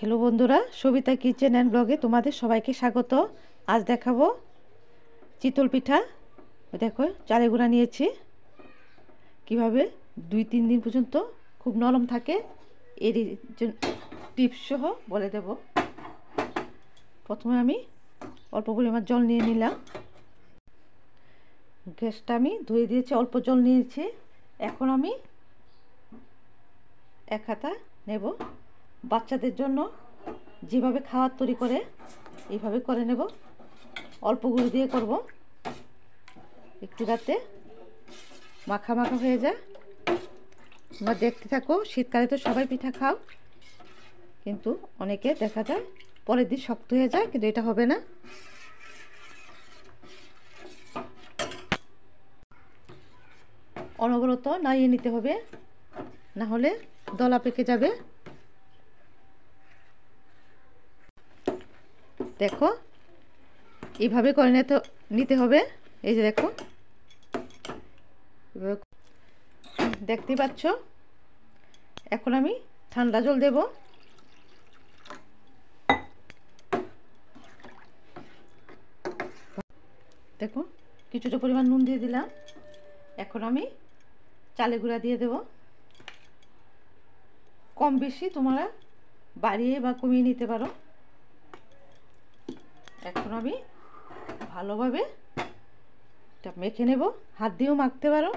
Hello বন্ধুরা, Sabita kitchen and ব্লগে তোমাদের সবাইকে স্বাগত। আজ দেখাবো চিতল পিঠা। দেখো চালে গুঁড়া নিয়েছি, কিভাবে 2-3 দিন পর্যন্ত খুব নরম থাকে এর টিপস সহ বলে দেব। প্রথমে আমি অল্প পরিমাণ জল নিয়ে নিলাম। গ্যাসটা আমি ধুয়ে দিয়েছি, অল্প জল নিয়েছি। এখন আমি এক হাতা নেব। বাচ্চাদের জন্য যেভাবে খাবার তৈরি করে এইভাবে করে নেব। অল্প গুঁড়ো দিয়ে করব, একটু যাতে মাখা মাখা হয়ে যায়। তোমরা দেখতে থাকো। শীতকালে তো সবাই পিঠা খাও, কিন্তু অনেকে দেখা যায় পরের দিন শক্ত হয়ে যায়, কিন্তু এটা হবে না। অনবরত নাড়িয়ে নিতে হবে, না হলে দলা পেকে যাবে। দেখো এইভাবে করে নিতে হবে। এই যে দেখো, দেখতে পাচ্ছ। এখন আমি ঠান্ডা জল দেব। দেখো কিছুটা পরিমাণ নুন দিয়ে দিলাম। এখন আমি চালে গুঁড়া দিয়ে দেব। কম বেশি তোমরা বাড়িয়ে বা কমিয়ে নিতে পারো। এখন আমি ভালোভাবে এটা মেখে নেব। হাত দিয়েও মাখতে পারো।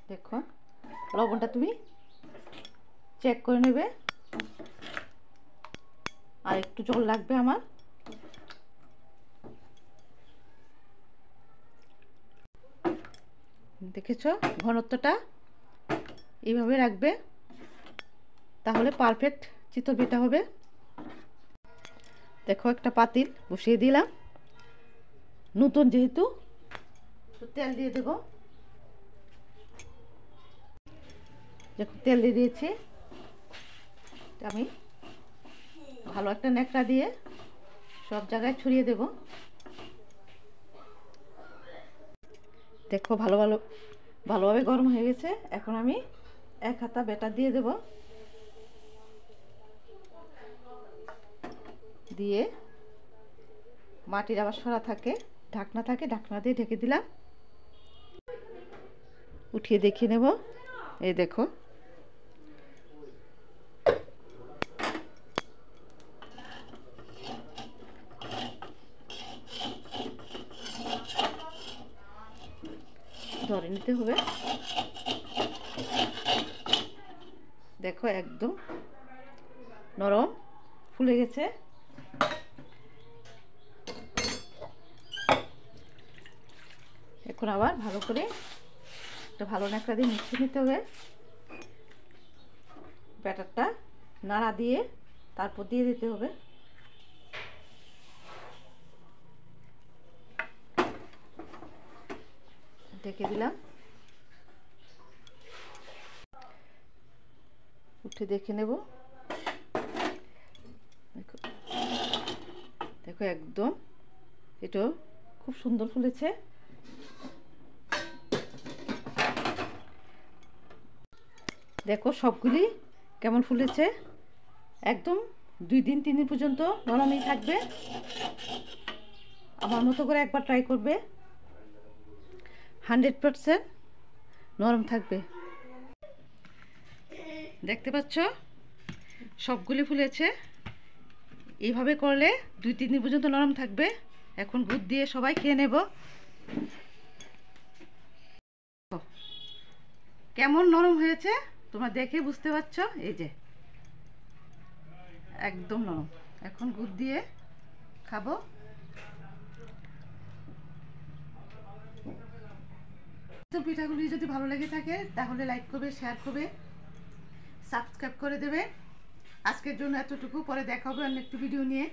দেখো লবণটা তুমি চেক করে নেবে। আর একটু জল লাগবে আমার। দেখেছ ঘনত্বটা এইভাবে রাখবে, তাহলে পারফেক্ট চিতল পিঠা হবে। দেখো একটা পাতিল বসিয়ে দিলাম, নতুন যেহেতু তেল দিয়ে দেব। দেখো তেল দিয়ে দিয়েছি। আমি ভালো একটা ন্যাকড়া দিয়ে সব জায়গায় ছড়িয়ে দেব। দেখো ভালোভাবে গরম হয়ে গেছে। এখন আমি এক হাতা ব্যাটার দিয়ে দেব। দিয়ে মাটির আবার সরা থাকে, ঢাকনা থাকে, ঢাকনা দিয়ে ঢেকে দিলাম। উঠিয়ে দেখিয়ে নেব। এই দেখো ধরে নিতে হবে। দেখো একদম নরম ফুলে গেছে। এখন আবার ভালো করে একটা ভালো ন্যাকড়া দিয়ে মিশিয়ে নিতে হবে। ব্যাটারটা নাড়া দিয়ে তারপর দিয়ে দিতে হবে। ঢেকে দিলাম। উঠে দেখে নেব। দেখো দেখো একদম এটা খুব সুন্দর ফুলেছে। দেখো সবগুলি কেমন ফুলেছে। একদম 2-3 দিন পর্যন্ত নরমই থাকবে। আমার মতো করে একবার ট্রাই করবে, 100% নরম থাকবে। দেখতে পাচ্ছ সবগুলি ফুলেছে। এইভাবে করলে 2-3 দিন পর্যন্ত নরম থাকবে। এখন গুড় দিয়ে সবাই খেয়ে নেব। কেমন নরম হয়েছে তোমরা দেখে বুঝতে পারছো। এই যে একদম নরম। এখন গুড় দিয়ে খাবো। পিঠাগুলি যদি ভালো লেগে থাকে তাহলে লাইক করবে, শেয়ার করবে, সাবস্ক্রাইব করে দেবে। আজকের জন্য এতটুকু। পরে দেখা হবে অন্য একটু ভিডিও নিয়ে।